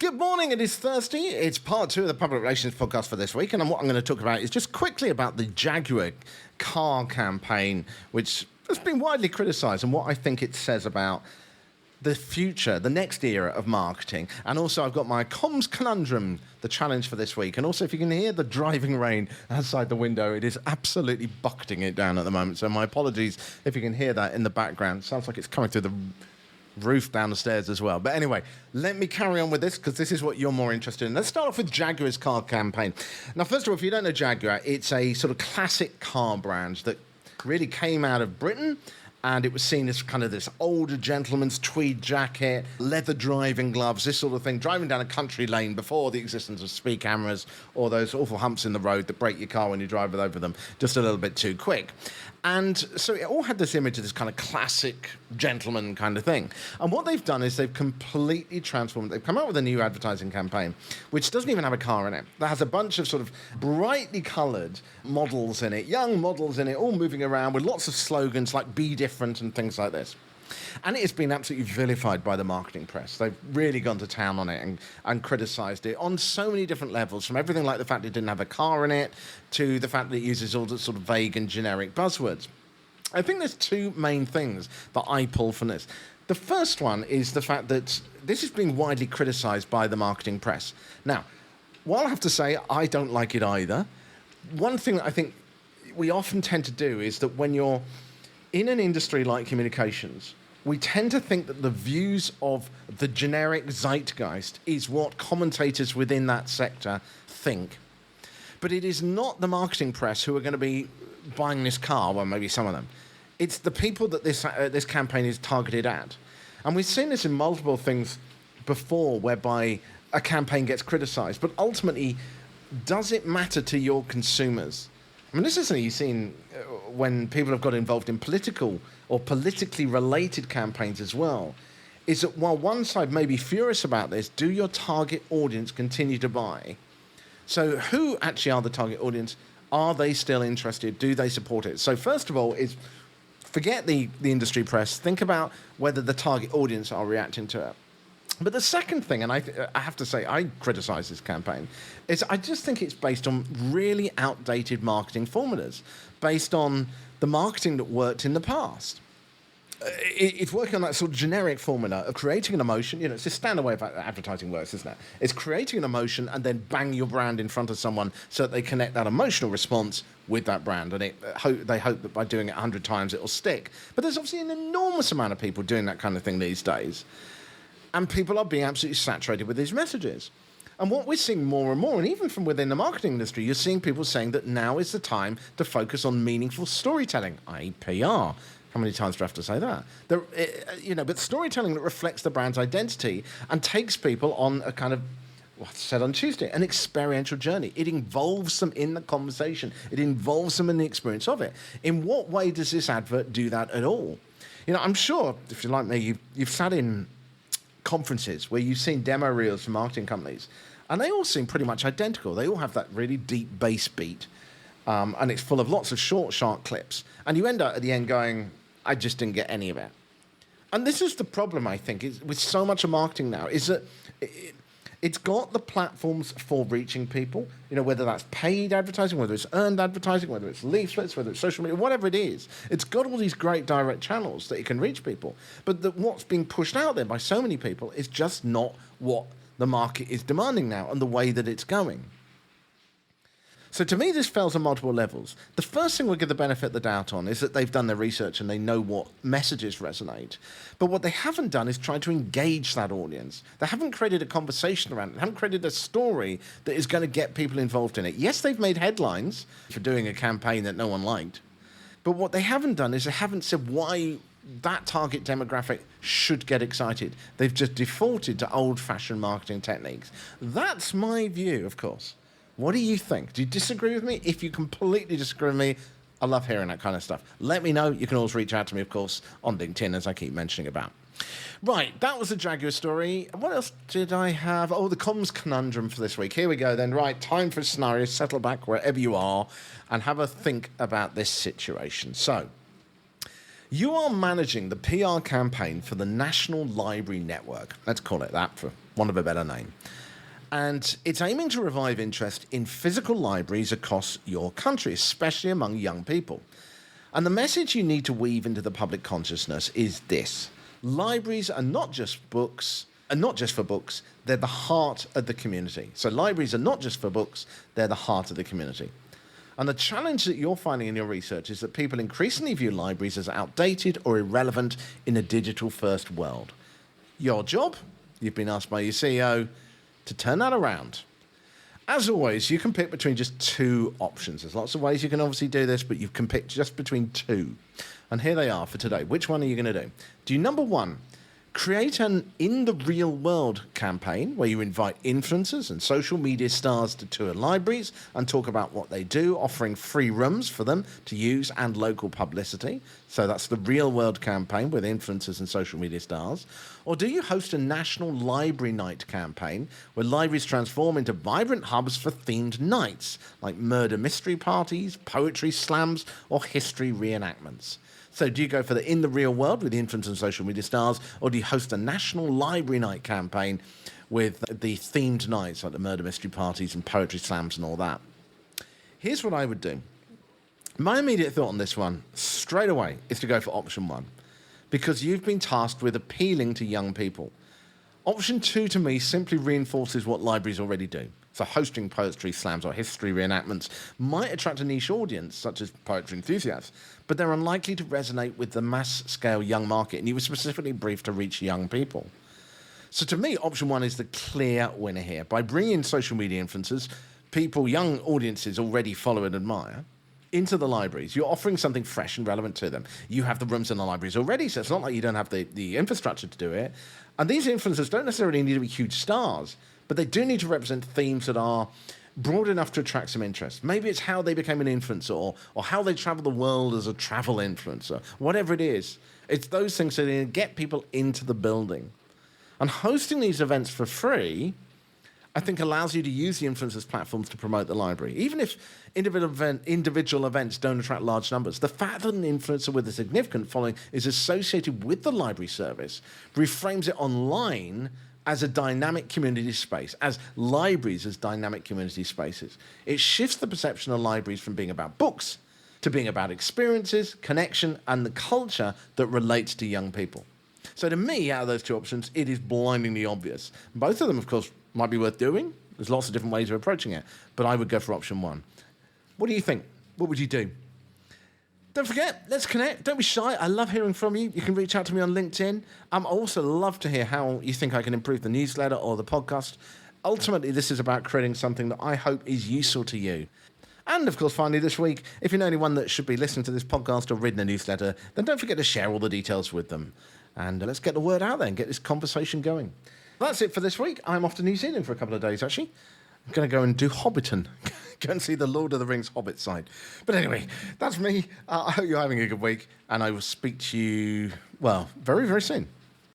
Good morning, it is Thursday. It's part 2 of the Public Relations podcast for this week, and what I'm going to talk about is just quickly about the Jaguar car campaign, which has been widely criticised, and what I think it says about the future, the next era of marketing. And also I've got my Comms Conundrum, the challenge for this week. And also, if you can hear the driving rain outside the window, it is absolutely bucketing it down at the moment. So my apologies if you can hear that in the background. Sounds like it's coming through the roof down the stairs as well. But anyway, let me carry on with this because this is what you're more interested in. Let's start off with Jaguar's car campaign. Now, first of all, if you don't know Jaguar, it's a sort of classic car brand that really came out of Britain, and it was seen as kind of this older gentleman's tweed jacket, leather driving gloves, this sort of thing, driving down a country lane before the existence of speed cameras or those awful humps in the road that break your car when you drive over them just a little bit too quick. And so it all had this image of this kind of classic gentleman kind of thing. And what they've done is they've completely transformed. They've come out with a new advertising campaign, which doesn't even have a car in it. That has a bunch of sort of brightly coloured models in it, young models in it, all moving around with lots of slogans like "Be Different" and things like this. And it has been absolutely vilified by the marketing press. They've really gone to town on it and criticised it on so many different levels, from everything like the fact it didn't have a car in it to the fact that it uses all the sort of vague and generic buzzwords. I think there's two main things that I pull from this. The first one is the fact that this is being widely criticised by the marketing press. Now, while I have to say I don't like it either, one thing that I think we often tend to do is that when you're in an industry like communications, we tend to think that the views of the generic zeitgeist is what commentators within that sector think. But it is not the marketing press who are going to be buying this car, well, maybe some of them. It's the people that this campaign is targeted at. And we've seen this in multiple things before, whereby a campaign gets criticised. But ultimately, does it matter to your consumers? I mean, this is something you've seen when people have got involved in political or politically related campaigns as well, is that while one side may be furious about this, do your target audience continue to buy? So who actually are the target audience? Are they still interested? Do they support it? So first of all is forget the industry press. Think about whether the target audience are reacting to it. But the second thing, and I have to say I criticise this campaign, is I just think it's based on really outdated marketing formulas, based on the marketing that worked in the past. It's working on that sort of generic formula of creating an emotion. It's a standard way of advertising works, isn't it? It's creating an emotion and then bang your brand in front of someone so that they connect that emotional response with that brand. And they hope that by doing it 100 times it'll stick. But there's obviously an enormous amount of people doing that kind of thing these days. And people are being absolutely saturated with these messages. And what we're seeing more and more, and even from within the marketing industry, you're seeing people saying that now is the time to focus on meaningful storytelling, i.e. PR. How many times do I have to say that? But storytelling that reflects the brand's identity and takes people on a kind of, what's said on Tuesday, an experiential journey. It involves them in the conversation. It involves them in the experience of it. In what way does this advert do that at all? I'm sure, if you're like me, you've sat in conferences where you've seen demo reels from marketing companies, and they all seem pretty much identical. They all have that really deep bass beat, and it's full of lots of short, sharp clips. And you end up at the end going, I just didn't get any of it. And this is the problem, I think, is with so much of marketing now, is that it's got the platforms for reaching people, whether that's paid advertising, whether it's earned advertising, whether it's leaflets, whether it's social media, whatever it is. It's got all these great direct channels that it can reach people. But what's being pushed out there by so many people is just not what the market is demanding now and the way that it's going. So to me, this fails on multiple levels. The first thing we'll give the benefit of the doubt on is that they've done their research and they know what messages resonate. But what they haven't done is try to engage that audience. They haven't created a conversation around it. They haven't created a story that is going to get people involved in it. Yes, they've made headlines for doing a campaign that no one liked. But what they haven't done is they haven't said why that target demographic should get excited. They've just defaulted to old-fashioned marketing techniques. That's my view, of course. What do you think? Do you disagree with me? If you completely disagree with me, I love hearing that kind of stuff. Let me know. You can always reach out to me, of course, on LinkedIn, as I keep mentioning about. Right, that was the Jaguar story. What else did I have? Oh, the Comms Conundrum for this week. Here we go then. Right, time for a scenario. Settle back wherever you are and have a think about this situation. So, you are managing the PR campaign for the National Library Network. Let's call it that for want of a better name. And it's aiming to revive interest in physical libraries across your country, especially among young people. And the message you need to weave into the public consciousness is this. Libraries are not just books, and not just for books, they're the heart of the community. So libraries are not just for books, they're the heart of the community. And the challenge that you're finding in your research is that people increasingly view libraries as outdated or irrelevant in a digital-first world. Your job, you've been asked by your CEO, to turn that around. As always, you can pick between just two options. There's lots of ways you can obviously do this, but you can pick just between two. And here they are for today. Which one are you going to do? Do you, number one, create an in the real world campaign where you invite influencers and social media stars to tour libraries and talk about what they do, offering free rooms for them to use and local publicity? So that's the real world campaign with influencers and social media stars. Or do you host a national library night campaign where libraries transform into vibrant hubs for themed nights like murder mystery parties, poetry slams, or history reenactments? So do you go for the in the real world with the influencers and social media stars, or do you host a national library night campaign with the themed nights like the murder mystery parties and poetry slams and all that? Here's what I would do. My immediate thought on this one, straight away, is to go for option one, because you've been tasked with appealing to young people. Option two, to me, simply reinforces what libraries already do. So hosting poetry slams or history reenactments might attract a niche audience, such as poetry enthusiasts, but they're unlikely to resonate with the mass-scale young market, and you were specifically briefed to reach young people. So to me, option one is the clear winner here. By bringing in social media influencers, people, young audiences already follow and admire, into the libraries, you're offering something fresh and relevant to them. You have the rooms in the libraries already, so it's not like you don't have the infrastructure to do it. And these influencers don't necessarily need to be huge stars, but they do need to represent themes that are broad enough to attract some interest. Maybe it's how they became an influencer, or how they travel the world as a travel influencer, whatever it is. It's those things that get people into the building. And hosting these events for free, I think, allows you to use the influencers' platforms to promote the library. Even if individual events don't attract large numbers, the fact that an influencer with a significant following is associated with the library service reframes it online as a dynamic community space, as libraries as dynamic community spaces. It shifts the perception of libraries from being about books to being about experiences, connection, and the culture that relates to young people. So to me, out of those two options, it is blindingly obvious. Both of them, of course, might be worth doing. There's lots of different ways of approaching it, but I would go for option one. What do you think? What would you do? Don't forget, let's connect. Don't be shy. I love hearing from you. You can reach out to me on LinkedIn. I also love to hear how you think I can improve the newsletter or the podcast. Ultimately, this is about creating something that I hope is useful to you. And, of course, finally, this week, if you know anyone that should be listening to this podcast or reading a newsletter, then don't forget to share all the details with them. And let's get the word out there and get this conversation going. That's it for this week. I'm off to New Zealand for a couple of days, actually. I'm going to go and do Hobbiton. Go and see the Lord of the Rings Hobbit side. But anyway, that's me. I hope you're having a good week. And I will speak to you, well, very, very soon.